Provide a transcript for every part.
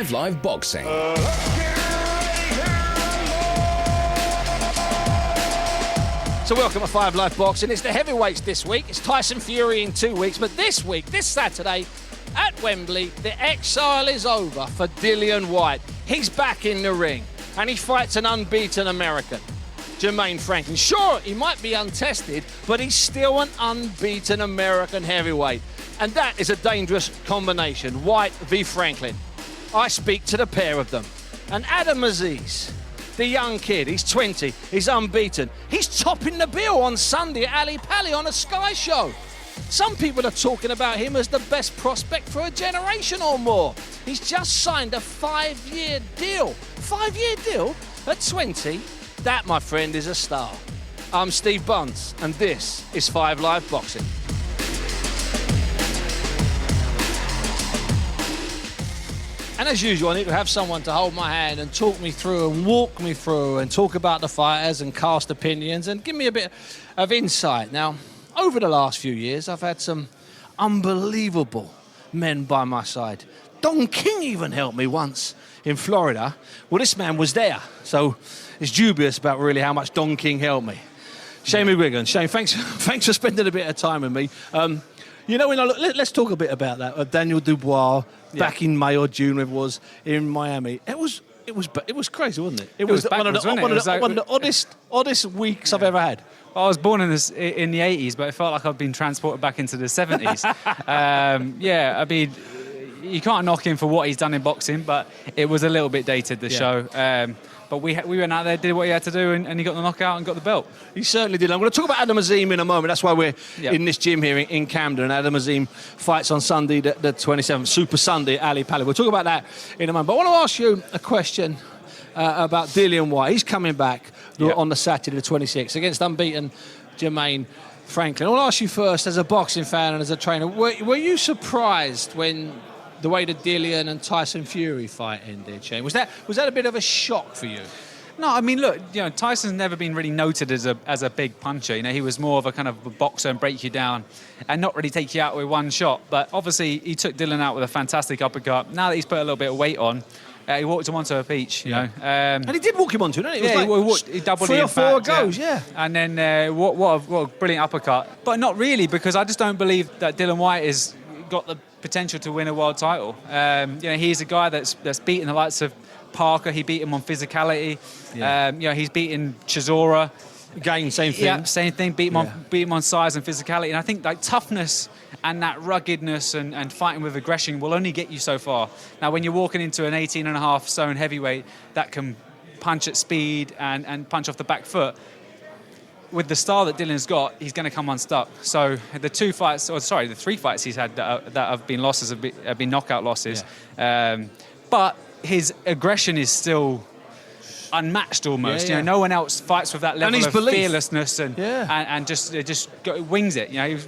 Live Boxing. So welcome to 5 Live Boxing. It's the heavyweights this week. It's Tyson Fury in 2 weeks. But this week, this Saturday, at Wembley, the exile is over for Dillian Whyte. He's back in the ring, and he fights an unbeaten American, Jermaine Franklin. Sure, he might be untested, but he's still an unbeaten American heavyweight. And that is a dangerous combination, Whyte v Franklin. I speak to the pair of them. And Adam Aziz, the young kid, he's 20, he's unbeaten. He's topping the bill on Sunday at Ali Pali on a Sky show. Some people are talking about him as the best prospect for a generation or more. He's just signed a 5-year deal. 5-year deal at 20? That, my friend, is a star. I'm Steve Bunce, and this is 5 Live Boxing. And as usual, I need to have someone to hold my hand and talk me through and walk me through and talk about the fighters and cast opinions and give me a bit of insight. Now, over the last few years, I've had some unbelievable men by my side. Don King even helped me once in Florida. Well, this man was there, so it's dubious about really how much Don King helped me. Shane McGuigan. Shane, thanks for spending a bit of time with me. You know, let's talk a bit about that. Daniel Dubois back in May or June, it was in Miami. It was crazy, wasn't it? It was one of the oddest weeks I've ever had. Well, I was born in the 80s, but it felt like I've been transported back into the 70s. I mean, you can't knock him for what he's done in boxing, but it was a little bit dated, the show. But we went out there, did what he had to do, and he got the knockout and got the belt. He certainly did. I'm going to talk about Adam Azim in a moment. That's why we're in this gym here in Camden. Adam Azim fights on Sunday, the 27th, Super Sunday at Ali Pali. We'll talk about that in a moment. But I want to ask you a question about Dillian Whyte. He's coming back on the Saturday, the 26th, against unbeaten Jermaine Franklin. I want to ask you first, as a boxing fan and as a trainer, were you surprised when the way the Dillian and Tyson Fury fight ended, Shane? Was that a bit of a shock for you? No, I mean, look, you know, Tyson's never been really noted as a big puncher. You know, he was more of a kind of a boxer and break you down and not really take you out with one shot. But obviously, he took Dillian out with a fantastic uppercut. Now that he's put a little bit of weight on, he walked him onto a peach, you know. And he did walk him onto it, didn't he? He doubled 3 the or 4 impact, goes, yeah. And then what a brilliant uppercut. But not really, because I just don't believe that Dillian Whyte has got the potential to win a world title. You know, he's a guy that's beaten the likes of Parker. He beat him on physicality. You know, he's beaten Chisora. Again, same thing. Yeah, same thing. Beat him on size and physicality. And I think like toughness and that ruggedness and fighting with aggression will only get you so far. Now, when you're walking into an 18.5 stone heavyweight that can punch at speed and punch off the back foot, with the style that Dillian's got, he's going to come unstuck. So the 3 fights he's had that have been losses have been knockout losses. Yeah. But his aggression is still unmatched almost. You know, no one else fights with that level of fearlessness and just wings it. You know, he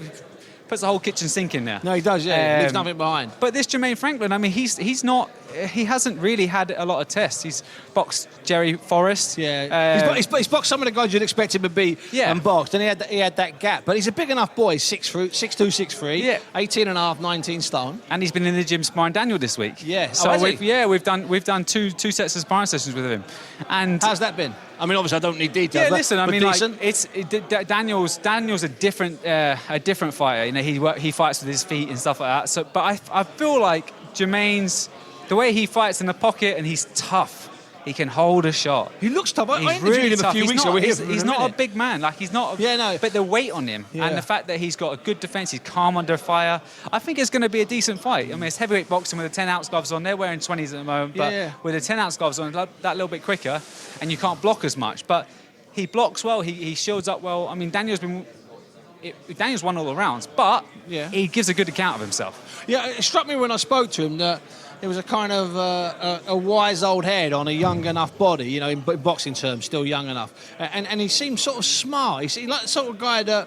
puts the whole kitchen sink in there. No, he does. Yeah, leaves nothing behind. But this Jermaine Franklin, I mean, he hasn't really had a lot of tests. He's boxed Jerry Forrest. Yeah, he's boxed some of the guys you'd expect him to beat and boxed, and he had that gap. But he's a big enough boy, 6'2", 6'3", 18.5, 19 stone. And he's been in the gym sparring Daniel this week. Yeah, so we've done two sets of sparring sessions with him. And how's that been? I mean, obviously I don't need details. Yeah, listen, I mean, like, Daniel's a different fighter. You know, he fights with his feet and stuff like that. So, but I feel like Jermaine's, the way he fights in the pocket, and he's tough. He can hold a shot. He looks tough. I interviewed really him a few weeks ago. He's not a big man. Like, he's not. But the weight on him and the fact that he's got a good defence, he's calm under fire. I think it's going to be a decent fight. I mean, it's heavyweight boxing with the 10-ounce gloves on. They're wearing 20s at the moment, but with the 10-ounce gloves on, that little bit quicker, and you can't block as much. But he blocks well. He shields up well. I mean, Daniel's won all the rounds, but he gives a good account of himself. Yeah, it struck me when I spoke to him that it was a kind of a wise old head on a young enough body, you know, in boxing terms, still young enough. And he seemed sort of smart. He seemed like the sort of guy that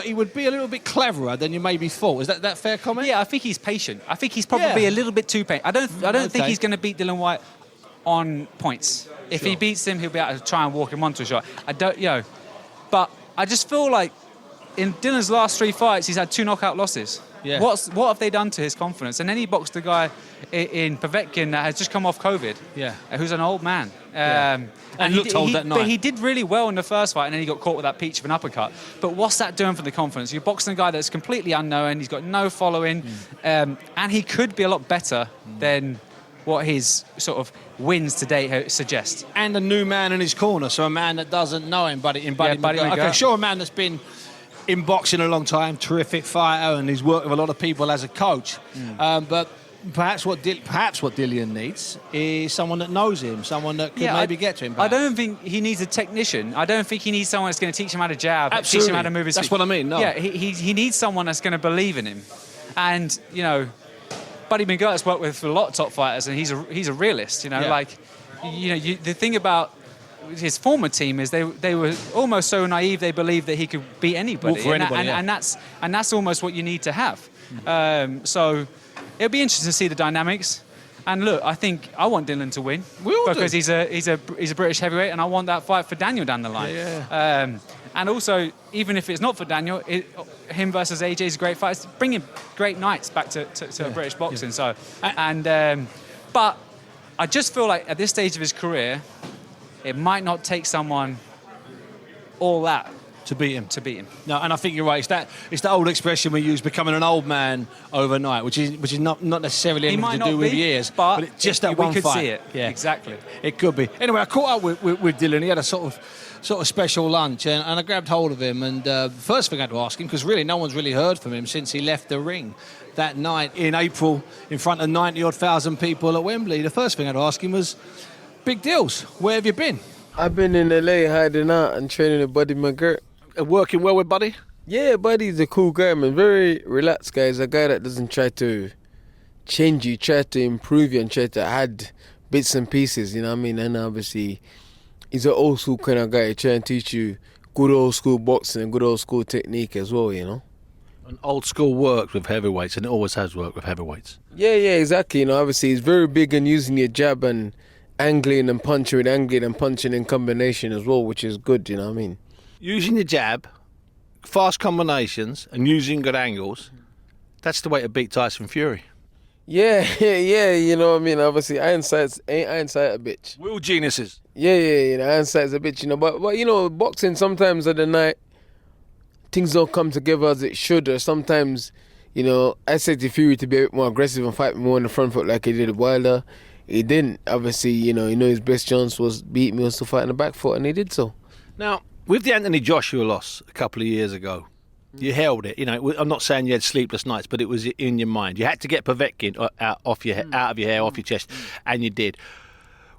he would be a little bit cleverer than you maybe thought. Is that fair comment? Yeah, I think he's patient. I think he's probably a little bit too patient. I don't think he's going to beat Dillian Whyte on points. If he beats him, he'll be able to try and walk him onto a shot. But I just feel like in Dillian's last 3 fights, he's had 2 knockout losses. Yeah. What have they done to his confidence? And then he boxed a guy in Povetkin that has just come off COVID. Yeah. Who's an old man. And looked old that night. But he did really well in the first fight, and then he got caught with that peach of an uppercut. But what's that doing for the confidence? You're boxing a guy that's completely unknown. He's got no following, and he could be a lot better than what his sort of wins to date suggest. And a new man in his corner, so a man that doesn't know him, Buddy Buddy McGirt. Okay, McGirt. sure, a man that's been in boxing a long time, terrific fighter, and he's worked with a lot of people as a coach. But perhaps what Dillian needs is someone that knows him, someone that can maybe get to him. I don't think he needs a technician. I don't think he needs someone that's going to teach him how to jab, teach him how to move his feet. That's what I mean. No. Yeah, he needs someone that's going to believe in him. And, you know, Buddy McGirt's worked with a lot of top fighters, and he's a realist, you know. Yeah. Like, you know, the thing about his former team is they were almost so naive they believed that he could beat anybody. And that's almost what you need to have. So it'll be interesting to see the dynamics. And look, I think I want Dillian to win because he's a British heavyweight, and I want that fight for Daniel down the line. And also, even if it's not for Daniel, him versus AJ is a great fight. It's bringing great nights back to British boxing. So, but I just feel like at this stage of his career, it might not take someone all that to beat him. No, and I think you're right. It's that old expression we use, becoming an old man overnight, which is not necessarily anything to do with years, but it's just that one fight. We could see it. Yeah, exactly. It could be. Anyway, I caught up with Dillian. He had a sort of special lunch, and I grabbed hold of him. And the first thing I had to ask him, because really no one's really heard from him since he left the ring that night in April in front of 90-odd thousand people at Wembley. The first thing I had to ask him was, big deals, where have you been? I've been in LA hiding out and training with Buddy McGirt. Working well with Buddy? Yeah, Buddy's a cool guy, man. Very relaxed guy. He's a guy that doesn't try to change you, try to improve you and try to add bits and pieces, you know what I mean? And obviously, he's an old school kind of guy. He try and teach you good old school boxing and good old school technique as well, you know? And old school works with heavyweights, and it always has worked with heavyweights. Yeah, exactly. You know, obviously, he's very big on using your jab and angling and punching in combination as well, which is good, you know what I mean? Using your jab, fast combinations, and using good angles, that's the way to beat Tyson Fury. Yeah, you know what I mean? Obviously, ain't Ironside a bitch. Will geniuses. Yeah, you know, Ironside's a bitch, you know. But you know, boxing, sometimes at the night, things don't come together as it should, or sometimes, you know, I said to Fury to be a bit more aggressive and fight more on the front foot like he did with Wilder. He didn't. Obviously, you know his best chance was beat me, was to fight on the back foot, and he did so. Now, with the Anthony Joshua loss a couple of years ago, you held it. You know, I'm not saying you had sleepless nights, but it was in your mind. You had to get Povetkin out of your hair, off your chest, and you did.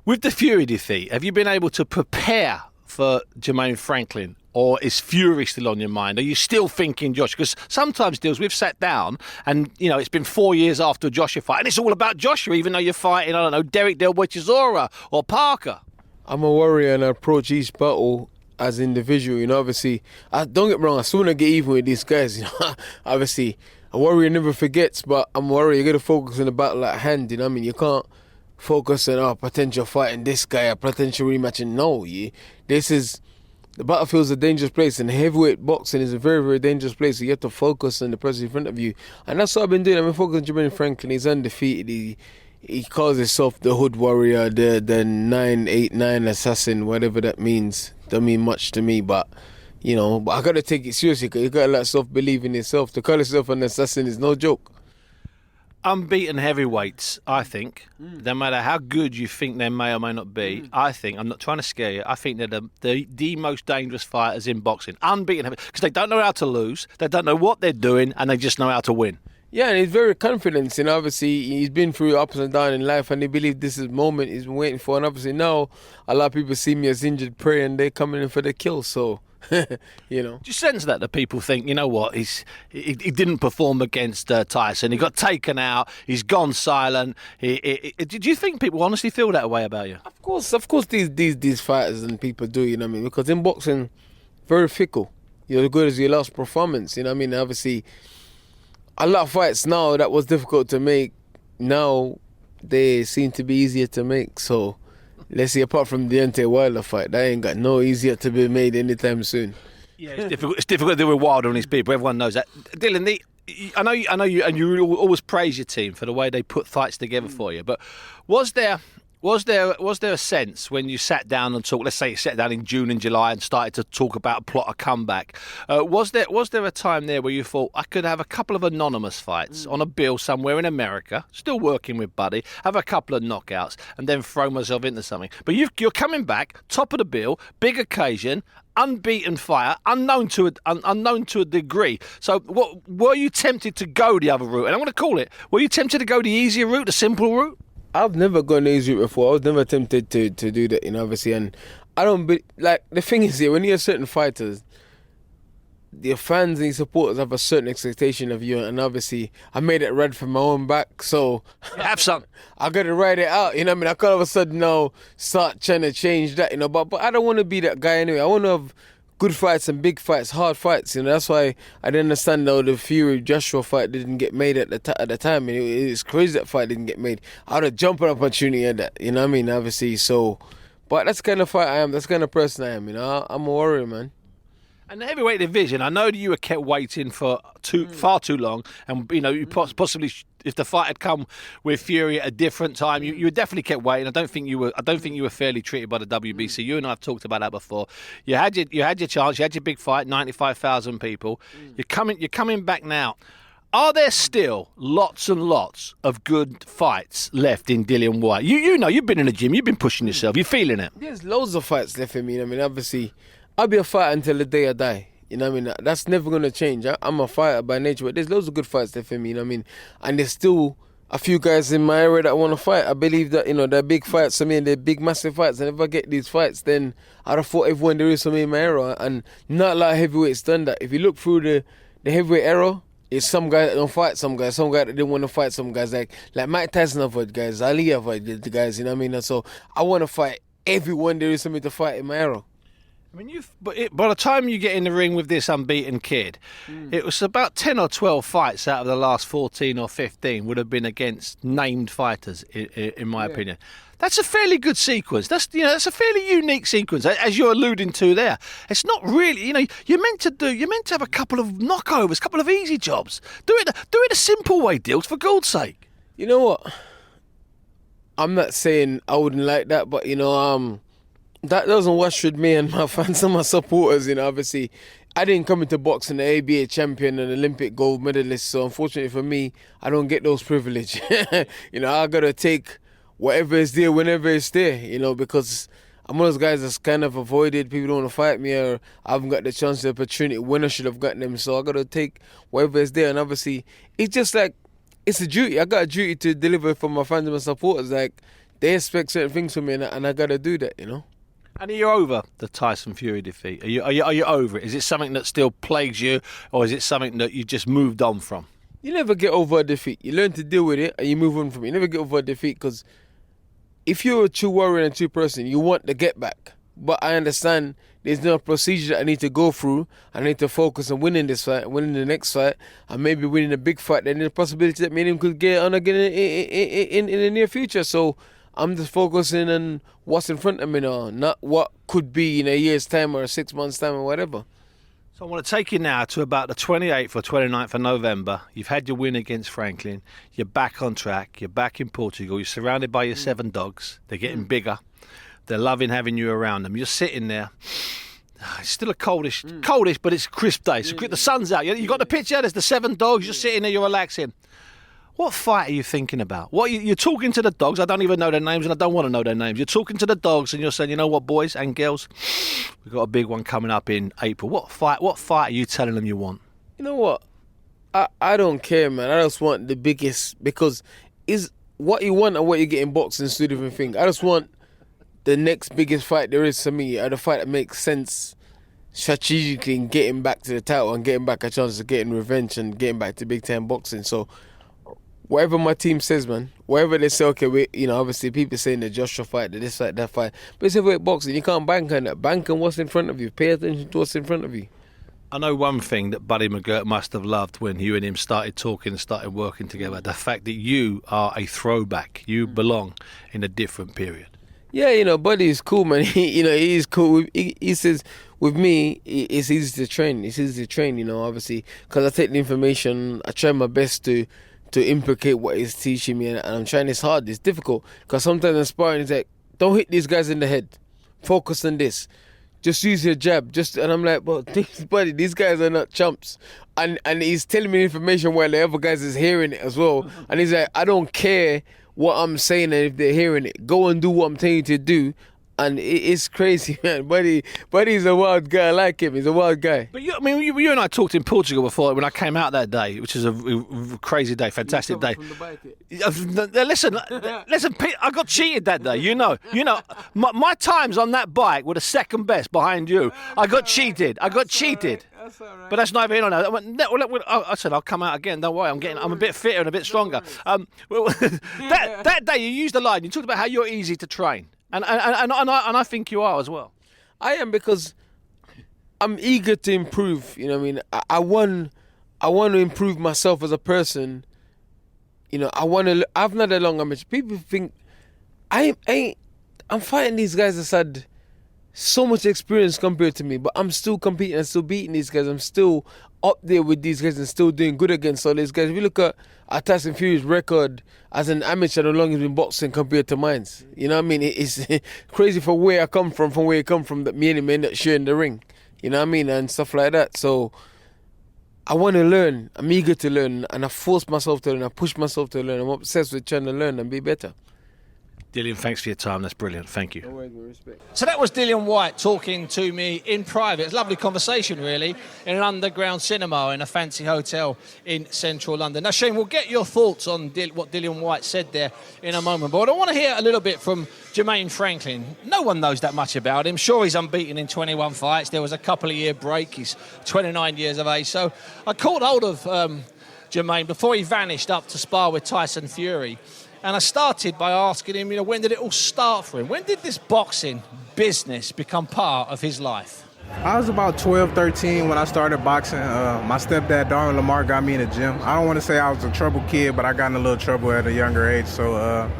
With the Fury defeat, have you been able to prepare for Jermaine Franklin, or is Fury still on your mind? Are you still thinking Josh? Because sometimes, Dills, we've sat down and, you know, it's been 4 years after a Joshua fight, and it's all about Joshua, even though you're fighting, I don't know, Derek Del Chisora or Parker. I'm a warrior and I approach each battle as individual, you know. Obviously, don't get me wrong, I still want to get even with these guys, you know. Obviously, a warrior never forgets, but I'm a warrior. You got to focus on the battle at hand, you know what I mean? You can't focus on potential fighting this guy, a potential rematch. No, the battlefield's a dangerous place, and heavyweight boxing is a very, very dangerous place. So you have to focus on the person in front of you, and that's what I've been doing. I've been focusing on Jermaine Franklin. He's undefeated. He calls himself the Hood Warrior, the 989 assassin, whatever that means. Don't mean much to me, but you know, I gotta take it seriously, because you gotta let self-believe in yourself. To call yourself an assassin is no joke. Unbeaten heavyweights, I think, no matter how good you think they may or may not be, I think, I'm not trying to scare you, I think they're the most dangerous fighters in boxing. Unbeaten heavyweights, because they don't know how to lose, they don't know what they're doing, and they just know how to win. Yeah, and he's very confident, and obviously he's been through ups and downs in life, and he believes this is the moment he's been waiting for. And obviously now a lot of people see me as injured prey, and they're coming in for the kill. So, you know. Do you sense that people think, you know what, he didn't perform against Tyson, he got taken out, he's gone silent. Did you think people honestly feel that way about you? Of course, these fighters and people do, you know what I mean? Because in boxing, very fickle. You're as good as your last performance, you know what I mean? Obviously, a lot of fights now that was difficult to make, now they seem to be easier to make. So, let's see, apart from the Deontay Wilder fight, that ain't got no easier to be made anytime soon. Yeah, it's difficult to do with Wilder and his people. Everyone knows that. Dillian, I know you, and you always praise your team for the way they put fights together for you. But was there a sense when you sat down and talked? Let's say you sat down in June and July and started to talk about a plot, a comeback. Was there a time there where you thought I could have a couple of anonymous fights on a bill somewhere in America, still working with Buddy, have a couple of knockouts, and then throw myself into something? But you're coming back, top of the bill, big occasion. Unbeaten fighter, unknown to a degree. So, what were you tempted to go the other route? And I'm going to call it. Were you tempted to go the easier route, the simple route? I've never gone the easy route before. I was never tempted to do that, obviously. And I don't like the thing is here when you're certain fighters, your fans and your supporters have a certain expectation of you, and obviously I made it red from my own back, so have some. I got to ride it out. I mean, I can't all of a sudden now start trying to change that. But I don't want to be that guy anyway. I want to have good fights and big fights, hard fights. That's why I didn't understand how the Fury Joshua fight didn't get made at the time. And it's crazy that fight didn't get made. I had a jumping opportunity at that. What I mean? Obviously, so. But that's the kind of fight I am. That's the kind of person I am. I'm a warrior, man. And the heavyweight division, I know that you were kept waiting for far too long, and you possibly, if the fight had come with Fury at a different time, you were definitely kept waiting. I don't think you were fairly treated by the WBC. You and I have talked about that before. You had your chance. You had your big fight, 95,000 people. You're coming back now. Are there still lots and lots of good fights left in Dillian Whyte? You know, you've been in the gym, you've been pushing yourself, you're feeling it. There's loads of fights left in me. Obviously, I'll be a fighter until the day I die. That's never going to change. I'm a fighter by nature, but there's loads of good fights there for me, And there's still a few guys in my area that want to fight. I believe that, they're big fights for me and they're big, massive fights. And if I get these fights, then I'd have fought everyone there is for me in my era. And not a lot of heavyweights done that. If you look through the heavyweight era, it's some guys that don't fight some guys that didn't want to fight some guys. Like Mike Tyson avoided guys, Ali avoided the guys, And so I want to fight everyone there is for me to fight in my era. I mean, by the time you get in the ring with this unbeaten kid, it was about 10 or 12 fights out of the last 14 or 15 would have been against named fighters, in my opinion. That's a fairly good sequence. That's a fairly unique sequence, as you're alluding to there. It's not really, you're meant to have a couple of knockovers, a couple of easy jobs. Do it a simple way, Dills, for God's sake. You know what? I'm not saying I wouldn't like that, but that doesn't wash with me and my fans and my supporters. Obviously, I didn't come into boxing an ABA champion and Olympic gold medalist, so unfortunately for me, I don't get those privileges. I gotta take whatever is there whenever it's there. Because I'm one of those guys that's kind of avoided. People don't want to fight me, or I haven't got the chance, the opportunity when I should have gotten them. So I gotta take whatever is there, and obviously, it's just like it's a duty. I got a duty to deliver for my fans and my supporters. Like they expect certain things from me, and I gotta do that. And are you over the Tyson Fury defeat? Are you over it? Is it something that still plagues you, or is it something that you just moved on from? You never get over a defeat. You learn to deal with it, and you move on from it. You never get over a defeat, because if you're a true warrior and a true person, you want the get back. But I understand there's no procedure that I need to go through. I need to focus on winning this fight, winning the next fight, and maybe winning a big fight. Then there's a possibility that me and him could get on again in the near future. So I'm just focusing on what's in front of me now, not what could be in a year's time or 6 months' time or whatever. So I want to take you now to about the 28th or 29th of November. You've had your win against Franklin. You're back on track. You're back in Portugal. You're surrounded by your 7 dogs. They're getting bigger. They're loving having you around them. You're sitting there. It's still a coldish, but it's a crisp day. So the sun's out. You got the picture? There's the 7 dogs. You're sitting there. You're relaxing. What fight are you thinking about? You're talking to the dogs. I don't even know their names, and I don't want to know their names. You're talking to the dogs, and you're saying, you know what, boys and girls, we've got a big one coming up in April. What fight are you telling them you want? You know what? I don't care, man. I just want the biggest, because is what you want and what you get in boxing is two different things. I just want the next biggest fight there is for me, or the fight that makes sense strategically in getting back to the title and getting back a chance of getting revenge and getting back to big time boxing. So whatever my team says, man, whatever they say, okay, obviously people saying the Joshua fight, the this fight, that fight, but it's heavyweight boxing. You can't bank on that. Bank on what's in front of you. Pay attention to what's in front of you. I know one thing that Buddy McGirt must have loved when you and him started talking and started working together, the fact that you are a throwback. You belong in a different period. Yeah, Buddy is cool, man. He's cool. He says with me, it's easy to train. It's easy to train, obviously, because I take the information. I try my best to implicate what he's teaching me, and I'm trying this hard. It's difficult because sometimes in sparring, it's like, don't hit these guys in the head. Focus on this. Just use your jab. And I'm like, but buddy, these guys are not chumps. And he's telling me information while the other guys is hearing it as well. And he's like, I don't care what I'm saying, and if they're hearing it, go and do what I'm telling you to do. And it's crazy, man. Buddy's a wild guy. I like him. He's a wild guy. But you and I talked in Portugal before when I came out that day, which is a crazy day, fantastic day. Listen, Pete, I got cheated that day. My times on that bike were the second best behind you. I got cheated. That's all right. But that's neither here nor there. I said I'll come out again. Don't worry, I'm a bit fitter and a bit stronger. That day you used the line. You talked about how you're easy to train. And I think you are as well. I am, because I'm eager to improve. You know what I mean? I want to improve myself as a person. I've not that long amateur. People think I'm fighting these guys that's had so much experience compared to me, but I'm still competing and still beating these guys. I'm still up there with these guys and still doing good against all these guys. If you look at Tyson Fury's record as an amateur, how long he's been boxing compared to mine. You know what I mean? It's crazy for where I come from where you come from, that me and him end up sharing the ring. You know what I mean? And stuff like that. So I want to learn. I'm eager to learn, and I force myself to learn. I push myself to learn. I'm obsessed with trying to learn and be better. Dillian, thanks for your time. That's brilliant. Thank you. No worries, with respect. So that was Dillian Whyte talking to me in private. It's a lovely conversation, really, in an underground cinema in a fancy hotel in central London. Now, Shane, we'll get your thoughts on what Dillian Whyte said there in a moment, but I want to hear a little bit from Jermaine Franklin. No one knows that much about him. Sure, he's unbeaten in 21 fights. There was a couple-of-year break. He's 29 years of age. So I caught hold of Jermaine before he vanished up to spar with Tyson Fury. And I started by asking him, when did it all start for him? When did this boxing business become part of his life? I was about 12, 13 when I started boxing. My stepdad, Darwin Lamar, got me in the gym. I don't want to say I was a trouble kid, but I got in a little trouble at a younger age. So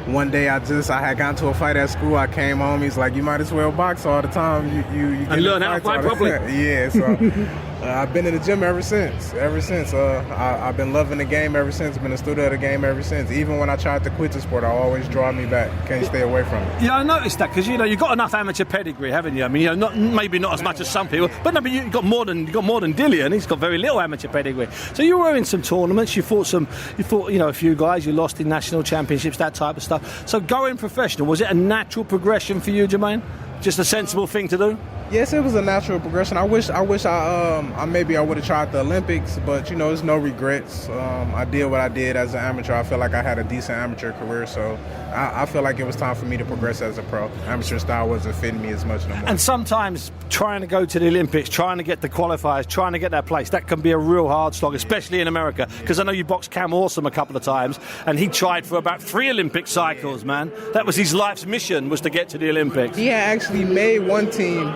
one day I had gotten to a fight at school. I came home. He's like, you might as well box all the time. You and learn how to fight properly. Yeah, so I've been in the gym ever since. I've been loving the game ever since. Been a student of the game ever since. Even when I tried to quit the sport, I always draw me back. Can't stay away from it. Yeah, I noticed that because you've got enough amateur pedigree, haven't you? I mean, maybe not as much as some people, but you've got more than Dillian. He's got very little amateur pedigree. So you were in some tournaments. You fought a few guys. You lost in national championships, that type of stuff. So going professional, was it a natural progression for you, Jermaine? Just a sensible thing to do? Yes, it was a natural progression. I wish I would have tried the Olympics, but there's no regrets. I did what I did as an amateur. I feel like I had a decent amateur career, so I feel like it was time for me to progress as a pro. Amateur style wasn't fitting me as much no more. And sometimes trying to go to the Olympics, trying to get the qualifiers, trying to get that place, that can be a real hard slog, especially in America. Because I know you boxed Cam Awesome a couple of times, and he tried for about 3 Olympic cycles, man. That was his life's mission, was to get to the Olympics. He had actually made one team,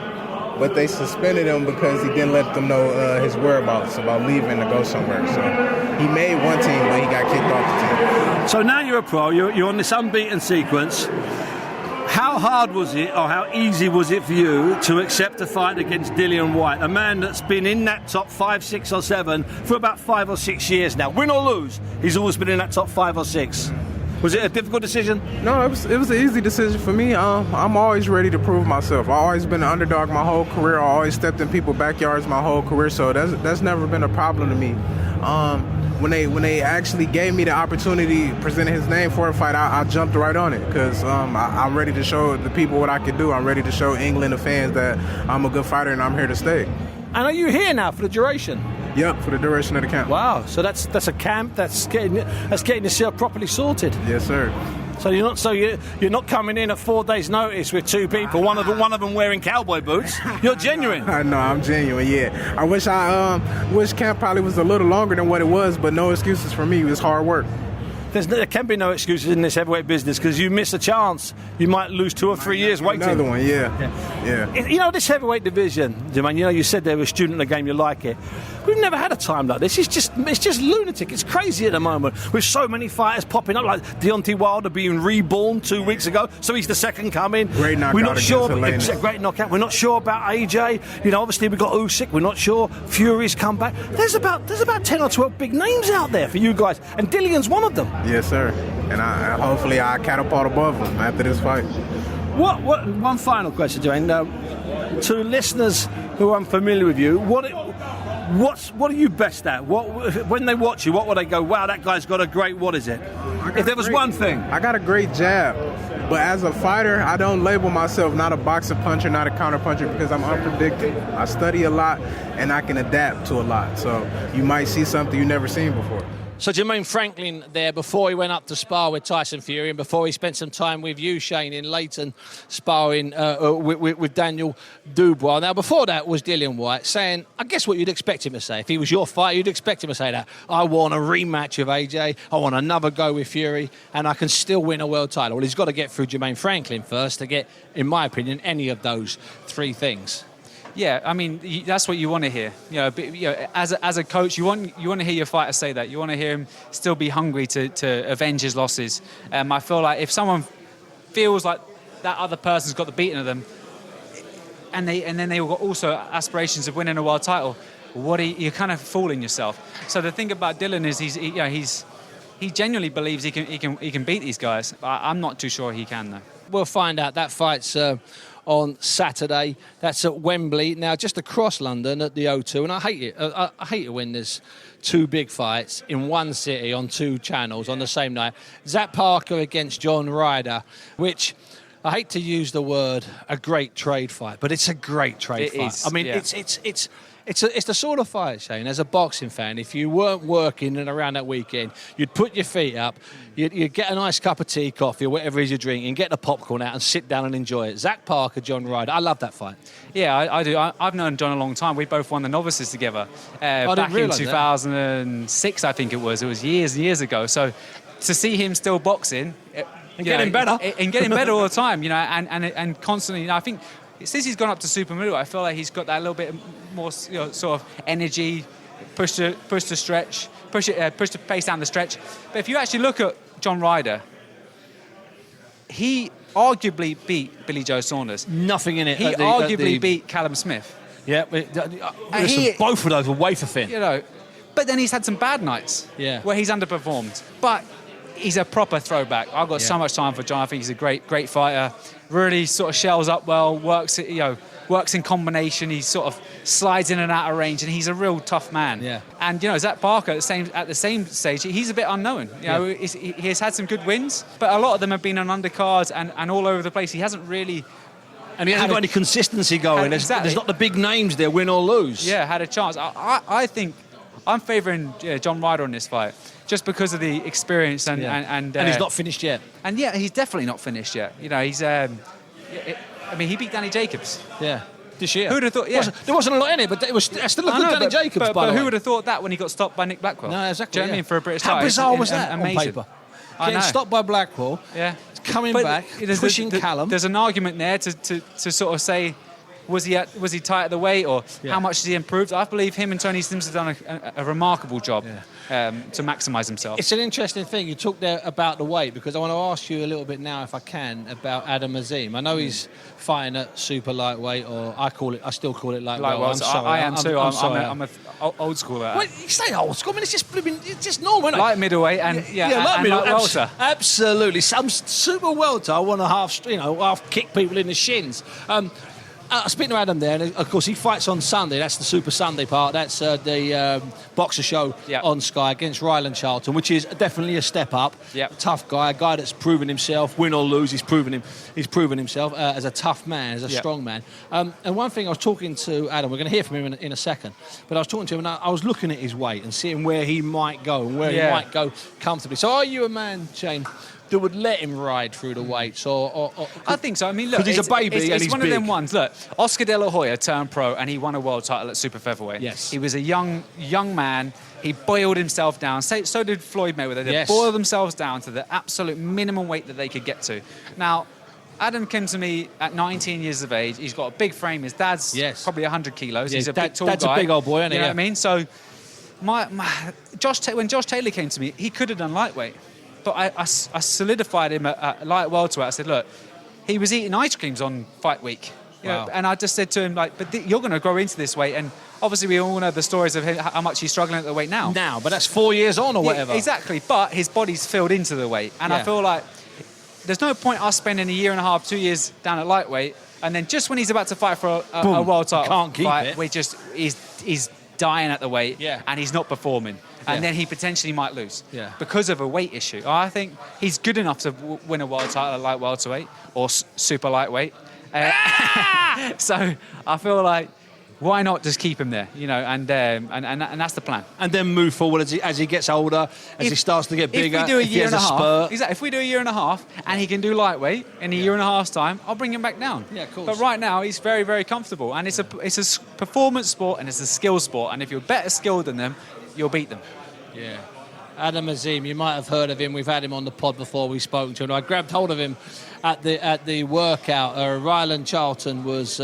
but they suspended him because he didn't let them know his whereabouts about leaving to go somewhere. So he made one team, but he got kicked off the team. So now you're a pro, you're on this unbeaten sequence. How hard was it, or how easy was it for you to accept a fight against Dillian Whyte, a man that's been in that top 5, 6 or 7 for about 5 or 6 years now? Win or lose, he's always been in that top 5 or 6. Was it a difficult decision? No, it was an easy decision for me. I'm always ready to prove myself. I've always been an underdog my whole career. I always stepped in people's backyards my whole career, so that's never been a problem to me. When they actually gave me the opportunity, presented his name for a fight, I jumped right on it because I'm ready to show the people what I can do. I'm ready to show England, the fans, that I'm a good fighter and I'm here to stay. And are you here now for the duration? Yep, for the duration of the camp. Wow, so that's a camp that's getting yourself properly sorted. Yes, sir. So you're not coming in at 4 days' notice with 2 people, one of them wearing cowboy boots. You're genuine. I know, I'm genuine. Yeah, I wish camp probably was a little longer than what it was, but no excuses for me. It was hard work. There can be no excuses in this heavyweight business, because you miss a chance, you might lose 2 or 3 years waiting. Another one, yeah. You know, this heavyweight division, Jermaine, you said they were a student of the game, you like it. We've never had a time like this. It's just lunatic. It's crazy at the moment, with so many fighters popping up, like Deontay Wilder being reborn 2 weeks ago, so he's the second coming. Great knockout. We're not sure. It's A great knockout. We're not sure about AJ. Obviously we've got Usyk. We're not sure. Fury's come back. There's about 10 or 12 big names out there for you guys, and Dillian's one of them. Yes, sir. And hopefully I catapult above them after this fight. One final question, Jermaine. To listeners who are unfamiliar with you, what are you best at? When they watch you, what will they go, wow, that guy's got a great, what is it? If there was one thing. I got a great jab. But as a fighter, I don't label myself not a boxer puncher, not a counter puncher, because I'm unpredictable. I study a lot and I can adapt to a lot. So you might see something you've never seen before. So Jermaine Franklin there, before he went up to spar with Tyson Fury, and before he spent some time with you, Shane, in Leighton, sparring with Daniel Dubois. Now, before that was Dillian Whyte saying, I guess what you'd expect him to say. If he was your fight, you'd expect him to say that. I want a rematch with AJ, I want another go with Fury, and I can still win a world title. Well, he's got to get through Jermaine Franklin first to get, in my opinion, any of those 3 things. Yeah, I mean, that's what you want to hear. As a coach, you want to hear your fighter say that. You want to hear him still be hungry to avenge his losses. I feel like if someone feels like that other person's got the beating of them, and then they've got also aspirations of winning a world title, you're kind of fooling yourself. So the thing about Dillian is he genuinely believes he can beat these guys. I'm not too sure he can though. We'll find out. That fight's on Saturday. That's at Wembley. Now, just across London at the O2, and I hate it. I hate it when there's 2 big fights in one city on 2 channels on the same night. Zach Parker against John Ryder, which I hate to use the word a great trade fight, but it's a great trade fight. Is, I mean, yeah. It's the sort of fight, Shane, as a boxing fan, if you weren't working and around that weekend, you'd put your feet up, you'd get a nice cup of tea, coffee, or whatever it is you're drinking, get the popcorn out and sit down and enjoy it. Zach Parker, John Ryder, I love that fight. Yeah, I do. I've known John a long time. We both won the novices together back in 2006, I think it was. It was years and years ago. So to see him still boxing... And getting better. And getting better all the time, and constantly, I think... Since he's gone up to super middle, I feel like he's got that little bit more, sort of energy, push to stretch, push the pace down the stretch. But if you actually look at John Ryder, he arguably beat Billy Joe Saunders. Nothing in it. He arguably beat Callum Smith. Yeah, both of those were wafer thin. But then he's had some bad nights where he's underperformed. But he's a proper throwback. I've got so much time for John. I think he's a great fighter. Really sort of shells up well, works in combination. He sort of slides in and out of range, and he's a real tough man. Yeah. And Zach Parker at the same stage, he's a bit unknown. He has had some good wins, but a lot of them have been on undercards and all over the place. He hasn't really. And he hasn't got any consistency going. There's not the big names there, win or lose. Yeah, had a chance. I think I'm favouring John Ryder in this fight. Just because of the experience and he's not finished yet. And he's definitely not finished yet. He's he beat Danny Jacobs. Yeah. This year. Who would have thought? Yeah. There wasn't a lot in it, but it was still a good Danny Jacobs. But who would have thought that when he got stopped by Nick Blackwell? No, exactly. Do you know what I mean? For a British title. How bizarre was that? Amazing. On paper. Getting stopped by Blackwell. Yeah. Coming back, pushing Callum. There's an argument there to sort of say, was he tight at the weight, or how much has he improved? I believe him and Tony Sims have done a remarkable job to maximise himself. It's an interesting thing. You talked there about the weight, because I want to ask you a little bit now, if I can, about Adam Azim. I know he's fighting at super lightweight, or I still call it lightweight. I'm sorry. I am too. I'm an old school at that. Well, you say old school. I mean, it's just normal, isn't it? Light middleweight and light middleweight. Welter. Absolutely. Some super welter. I want to half kick people in the shins. Speaking to Adam there, and of course he fights on Sunday. That's the Super Sunday part. That's the boxer show on Sky against Ryland Charlton, which is definitely a step up. A tough guy, a guy that's proven himself, win or lose. He's proven himself as a tough man, as a strong man. And one thing, I was talking to Adam. We're going to hear from him in a second. But I was talking to him, and I was looking at his weight and seeing where he might go and where he might go comfortably. So, are you a man, Shane, that would let him ride through the weights? Or I think so. I mean, look, 'Cause he's a baby and it's he's one of them big. ones. Look, Oscar De La Hoya turned pro and he won a world title at super featherweight. Yes. He was a young man. He boiled himself down. So did Floyd Mayweather. They Yes. boiled themselves down to the absolute minimum weight that they could get to. Now, Adam came to me at 19 years of age. He's got a big frame. His dad's Yes. probably 100 kilos. Yeah, He's a big, tall that's a guy. big old boy, isn't he? You know Yeah. what I mean? So, when Josh Taylor came to me, he could have done lightweight. But I solidified him at light welterweight. I said, look, he was eating ice creams on fight week. You know, Wow. and I just said to him, like, but you're going to grow into this weight. And obviously we all know the stories of him, how much he's struggling at the weight now. but that's 4 years on or Yeah, whatever. exactly. But his body's filled into the weight. And I Yeah. feel like there's no point us spending a year and a half, 2 years down at lightweight. And then just when he's about to fight for a world title Can't keep fight, it. he's dying at the weight. Yeah. And he's not performing. And Yeah. then he potentially might lose Yeah. because of a weight issue. I think he's good enough to win a world title at light welterweight or super lightweight. So I feel like, why not just keep him there? You know, and that's the plan. And then move forward as he gets older, as he starts to get bigger. If we do a he year has and a half, spurt. exactly. If we do a year and a half and he can do lightweight in a year and a half's time, I'll bring him back down. Yeah, of course. But right now he's very, very comfortable, and it's a performance sport and it's a skill sport. And if you're better skilled than them, you'll beat them. Yeah. Adam Azim, you might have heard of him. We've had him on the pod before. We've spoken to him. I grabbed hold of him at the workout. Ryland Charlton was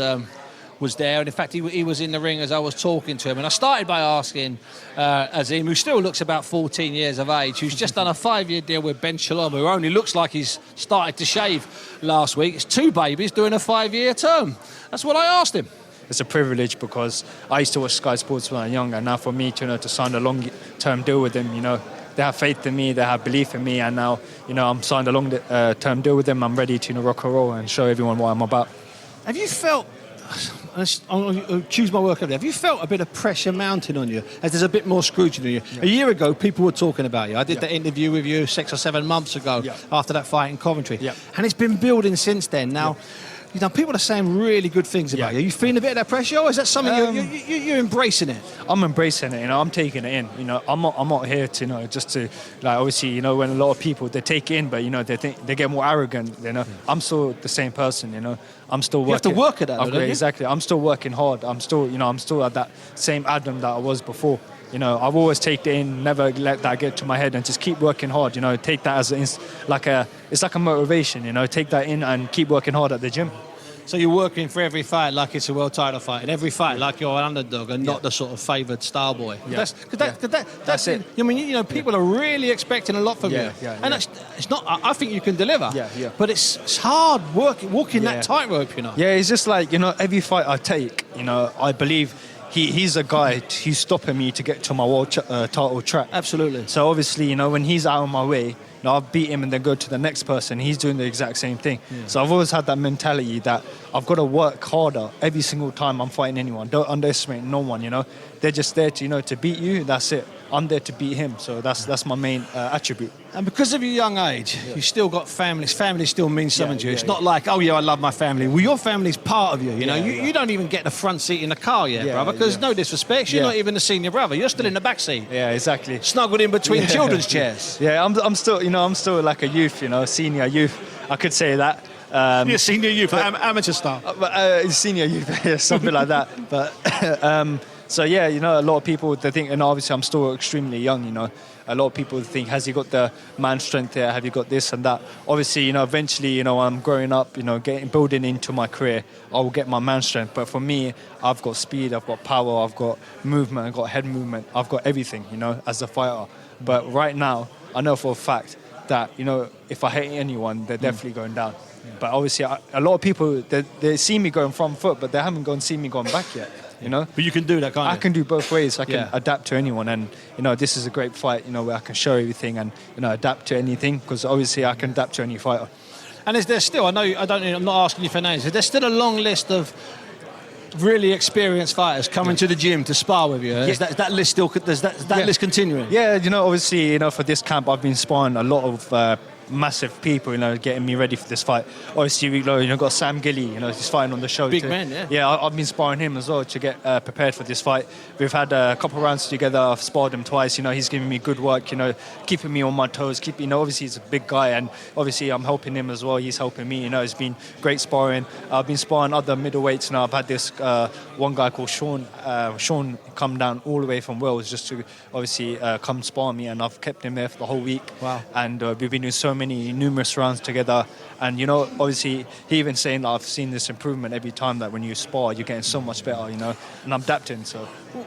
there, and in fact he was in the ring as I was talking to him. And I started by asking Azim, who still looks about 14 years of age, who's just done a 5-year deal with Ben Shalom, who only looks like he's started to shave last week. It's 2 babies doing a 5-year term. That's what I asked him. It's a privilege because I used to watch Sky Sports when I was younger. Now for me to sign a long-term deal with them, they have faith in me, they have belief in me, and now I'm signed a long-term deal with them. I'm ready to rock and roll and show everyone what I'm about. Have you felt, I'll choose my word carefully, have you felt a bit of pressure mounting on you as there's a bit more scrutiny on you? Yeah. A year ago, people were talking about you. I did that interview with you 6 or 7 months ago after that fight in Coventry. Yeah. And it's been building since then. Now, people are saying really good things about you. Are you feeling a bit of that pressure, or is that something you're embracing it? I'm embracing it. I'm taking it in. I'm not here to just to obviously when a lot of people they take it in, but they think they get more arrogant. I'm still the same person. I'm still working. You have to work at that, don't you? Exactly. I'm still working hard. I'm still at that same Adam that I was before. I've always taken it in, never let that get to my head, and just keep working hard. Take that as it's like a motivation. Take that in and keep working hard at the gym. So you're working for every fight like it's a world title fight, and every fight like you're an underdog and not the sort of favoured star boy. Yeah. That's it. I mean, people are really expecting a lot from you, and it's not. I think you can deliver. Yeah. But it's hard walking that tightrope. Yeah, it's just like every fight I take. I believe. He's a guy who's stopping me to get to my world title track. Absolutely. So obviously, when he's out of my way, I'll beat him and then go to the next person. He's doing the exact same thing. Yeah. So I've always had that mentality that I've got to work harder every single time I'm fighting anyone. Don't underestimate no one. They're just there to to beat you. That's it. I'm there to beat him. So that's my main attribute. And because of your young age, you've still got families. Family still means something to you. It's not like, I love my family. Well, your family's part of you. You don't even get the front seat in the car yet, brother. Because no disrespect, you're not even the senior brother. You're still in the back seat. Yeah, exactly. Snuggled in between children's chairs. Yeah, I'm still, I'm still like a youth. Senior youth. I could say that. You're senior youth, amateur style. Senior youth, something like that. But so yeah, a lot of people they think, and obviously I'm still extremely young. A lot of people think, has he got the man strength there? Have you got this and that? Obviously, eventually, I'm growing up, building into my career, I will get my man strength. But for me, I've got speed, I've got power, I've got movement, I've got head movement, I've got everything, as a fighter. But right now, I know for a fact that, if I hit anyone, they're definitely going down. Yeah. But obviously, a lot of people, they see me going front foot, but they haven't seen me going back yet. But you can do that, can't you? I can do both ways. I can adapt to anyone, and this is a great fight. Where I can show everything and adapt to anything, because obviously I can adapt to any fighter. And is there still? I'm not asking you for names. Is there still a long list of really experienced fighters coming to the gym to spar with you? Is that list still? Does that list continuing? Yeah, obviously, for this camp, I've been sparring a lot of massive people, getting me ready for this fight. Obviously, got Sam Gilly, he's fighting on the show. Big man, yeah. Yeah, I've been sparring him as well to get prepared for this fight. We've had a couple of rounds together. I've sparred him twice. He's giving me good work. Keeping me on my toes. Obviously he's a big guy, and obviously I'm helping him as well. He's helping me. It's been great sparring. I've been sparring other middleweights now. I've had this one guy called Sean. Sean come down all the way from Wales just to obviously come spar me, and I've kept him there for the whole week. Wow. And we've been doing numerous rounds together. And obviously he even saying that I've seen this improvement every time, that when you spar you're getting so much better, and I'm adapting. So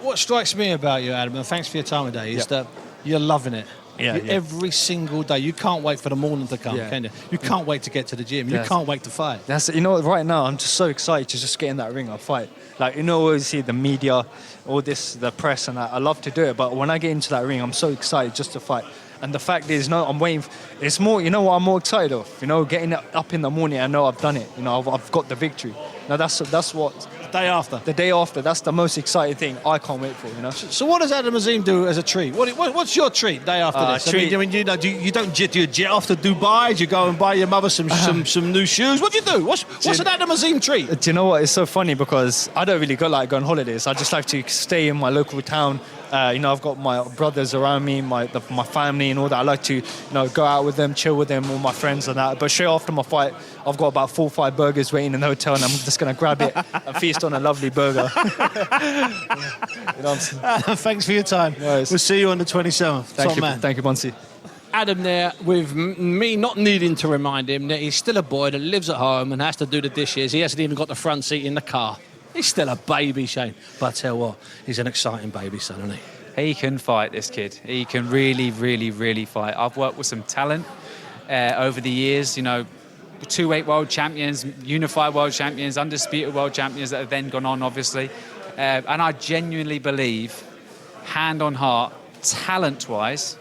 What strikes me about you, Adam, and thanks for your time today, is that you're loving it. Yeah. Every single day. You can't wait for the morning to come, can you? You can't wait to get to the gym. You can't wait to fight. That's right now I'm just so excited to just get in that ring and fight. Like, obviously the media, all this, the press and that, I love to do it, but when I get into that ring, I'm so excited just to fight. And the fact is, I'm waiting. It's more, what I'm more excited of. Getting up in the morning, I know I've done it. I've got the victory. Now that's what. The day after. That's the most exciting thing. I can't wait for. So what does Adam Azim do as a treat? What's your treat day after this? Treat. Do you jet off to Dubai? Do you go and buy your mother some new shoes? What do you do? What's an Adam Azim treat? Do you know what? It's so funny because I don't really go on holidays. I just like to stay in my local town. I've got my brothers around me, my family and all that. I like to, go out with them, chill with them, all my friends and that. But straight after my fight, I've got about 4 or 5 burgers waiting in the hotel, and I'm just going to grab it and feast on a lovely burger. Thanks for your time. Nice. We'll see you on the 27th. Thank you, Bonsi. Adam there, with me not needing to remind him that he's still a boy that lives at home and has to do the dishes. He hasn't even got the front seat in the car. He's still a baby, Shane. But I tell you what, he's an exciting baby son, isn't he? He can fight, this kid. He can really, really, really fight. I've worked with some talent over the years, 2-weight world champions, unified world champions, undisputed world champions that have then gone on, obviously. And I genuinely believe, hand on heart, talent-wise,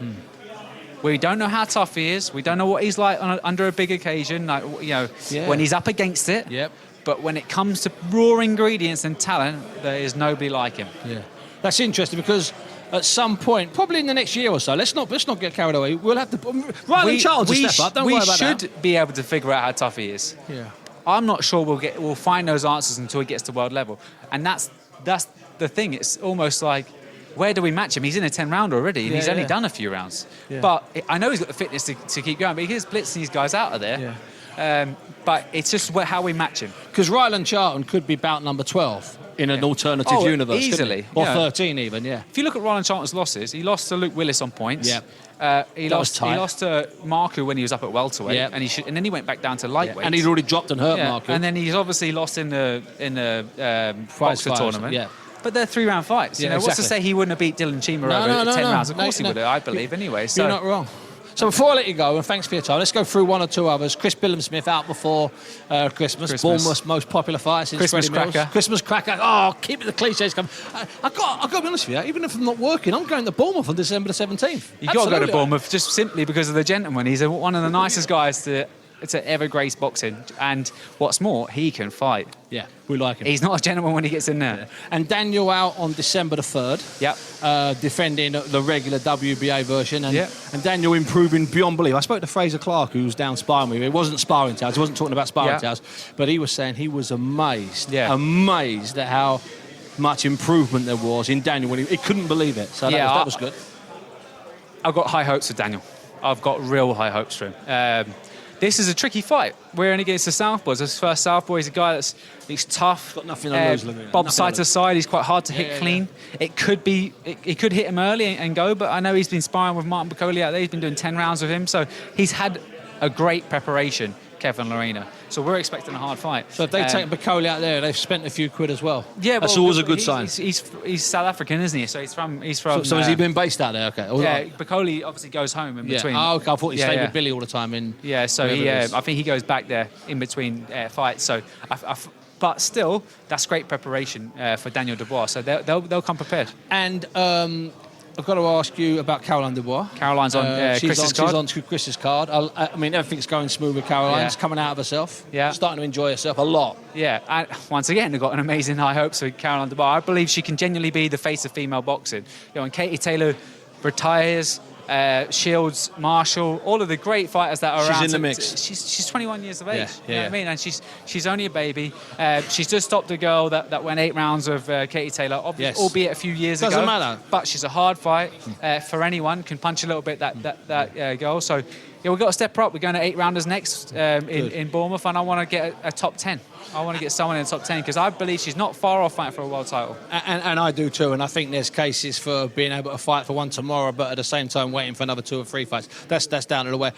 we don't know how tough he is. We don't know what he's like under a big occasion, when he's up against it. Yep. But when it comes to raw ingredients and talent, there is nobody like him. Yeah. That's interesting because at some point, probably in the next year or so, let's not get carried away. We'll have to Ryland Charles to step up. Don't worry about that. We should be able to figure out how tough he is. Yeah. I'm not sure we'll find those answers until he gets to world level. And that's the thing. It's almost like, where do we match him? He's in a 10-round already, and he's only done a few rounds. Yeah. But I know he's got the fitness to keep going, but he is blitzing these guys out of there. Yeah. But it's just how we match him. Because Ryland Charlton could be bout number 12 in an alternative universe. Easily. Or 13 even, yeah. If you look at Ryland Charlton's losses, he lost to Luke Willis on points. Yeah. He lost to Marku when he was up at welterweight, and then he went back down to lightweight. And he'd already dropped and hurt Marku. And then he's obviously lost in the Boxer tournament. Yeah. But they're 3-round fights. What's to say he wouldn't have beat Dylan Chima over 10 rounds? Of course he would have, I believe, anyway. So. You're not wrong. So before I let you go, and thanks for your time, let's go through one or two others. Chris Billam-Smith out before Christmas. Bournemouth's most popular fight since Christmas Freddie Mills. cracker. Christmas cracker. Oh, keep it the cliches coming. I've got to be honest with you, even if I'm not working, I'm going to Bournemouth on December the 17th. You've got to go to Bournemouth just simply because of the gentleman. He's one of the nicest guys to ever grace boxing. And what's more, he can fight. Yeah, we like him. He's not a gentleman when he gets in there. Yeah. And Daniel out on December the 3rd. Yep. Defending the regular WBA version. And Daniel improving beyond belief. I spoke to Fraser Clark, who was down sparring with me. It wasn't sparring tales. He wasn't talking about sparring tales. But he was saying he was amazed at how much improvement there was in Daniel. When he couldn't believe it. So that was good. I've got high hopes for Daniel. I've got real high hopes for him. This is a tricky fight. We're in against the Southpaws. This first Southpaw, he's a guy he's tough. Got nothing to lose. Bob side to side. He's quite hard to hit clean. It could hit him early and go, but I know he's been sparring with Martin Bacoli out there. He's been doing 10 rounds with him, so he's had a great preparation, Kevin Lorena. So we're expecting a hard fight. So if they take Bacoli out there, they've spent a few quid as well. Yeah, that's always a good sign. He's South African, isn't he? So he's from. So has he been based out there? Okay. Yeah, Bacoli obviously goes home in between. Oh, okay. I thought he stayed with Billy all the time. So I think he goes back there in between fights. So, but still, that's great preparation for Daniel Dubois. So they'll come prepared. And I've got to ask you about Caroline Dubois. Caroline's on Chris's card. She's on Chris's card. I mean, everything's going smooth with Caroline. She's coming out of herself. Yeah. Starting to enjoy herself a lot. Yeah. And once again, I've got an amazing high hopes for Caroline Dubois. I believe she can genuinely be the face of female boxing. When Katie Taylor retires, Shields, Marshall, all of the great fighters that are She's around. in the mix. She's 21 years of age. Yeah, You know what yeah. I mean? And she's only a baby. She's just stopped a girl that went 8 rounds of Katie Taylor, Yes. albeit a few years Doesn't ago. matter. But she's a hard fight for anyone. Can punch a little bit that girl. So yeah, we've got to step her up. We're going to 8 rounders next in Bournemouth, and I want to get a top 10. I want to get someone in the top 10 because I believe she's not far off fighting for a world title. And I do too, and I think there's cases for being able to fight for one tomorrow, but at the same time waiting for another 2 or 3 fights. That's down to the way.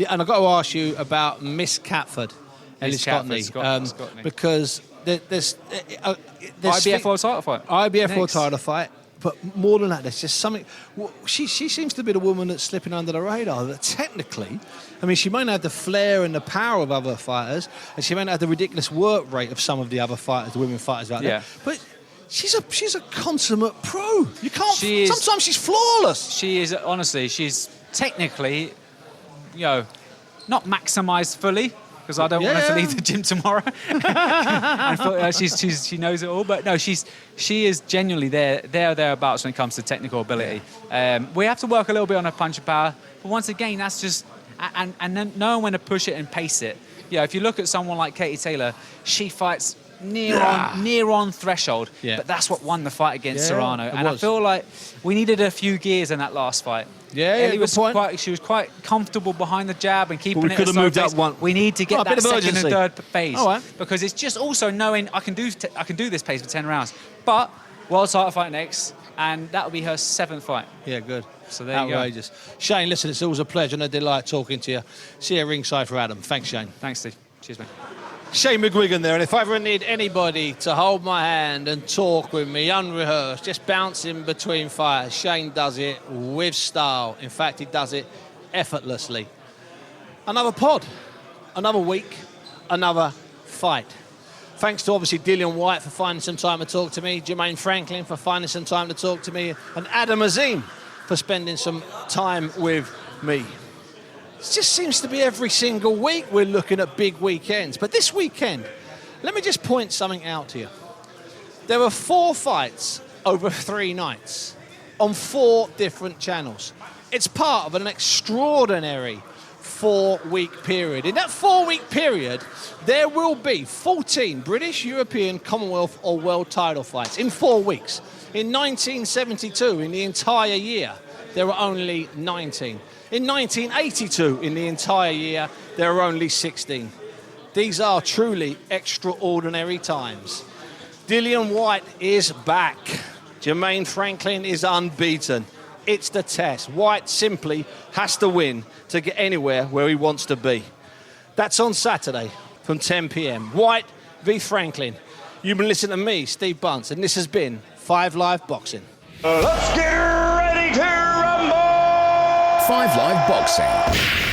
And I've got to ask you about Miss Catford, Ellie Scotney, Scotney. because there's IBF world title fight. IBF world Next. title fight. But more than that, there's just something. She seems to be the woman that's slipping under the radar. That technically, I mean, she may not have the flair and the power of other fighters, and she may not have the ridiculous work rate of some of the other fighters, the women fighters out there. But she's a consummate pro. You can't. Sometimes she's flawless. She is, honestly. She's technically, not maximised fully. Because I don't want her to leave the gym tomorrow. She knows it all, but no, she is genuinely thereabouts when it comes to technical ability. We have to work a little bit on her punch power, but once again, that's just and then knowing when to push it and pace it. Yeah, if you look at someone like Katie Taylor, she fights near on threshold, but that's what won the fight against Serrano. And I feel like we needed a few gears in that last fight. Ellie was quite comfortable behind the jab and keeping we it could at have slow moved pace. up one. We need to get A bit that of second urgency. and third phase. All right. Because it's just also knowing I can do this pace for 10 rounds. But world title fight next, and that'll be her 7th fight. Yeah, good. So there you go. Outrageous. Shane, listen, it's always a pleasure and a delight talking to you. See you ringside for Adam. Thanks, Shane. Thanks, Steve. Cheers, mate. Shane McGuigan there, and if I ever need anybody to hold my hand and talk with me, unrehearsed, just bouncing between fighters, Shane does it with style. In fact, he does it effortlessly. Another pod, another week, another fight. Thanks to obviously Dillian Whyte for finding some time to talk to me, Jermaine Franklin for finding some time to talk to me, and Adam Azim for spending some time with me. It just seems to be every single week we're looking at big weekends. But this weekend, let me just point something out to you. There were 4 fights over 3 nights on 4 different channels. It's part of an extraordinary 4-week period. In that 4-week period, there will be 14 British, European, Commonwealth or world title fights in 4 weeks. In 1972, in the entire year, there were only 19. In 1982, in the entire year, there were only 16. These are truly extraordinary times. Dillian Whyte is back. Jermaine Franklin is unbeaten. It's the test. Whyte simply has to win to get anywhere where he wants to be. That's on Saturday from 10 p.m. Whyte v Franklin. You've been listening to me, Steve Bunce, and this has been 5 Live Boxing. Let's get ready to rumble! 5 Live Boxing.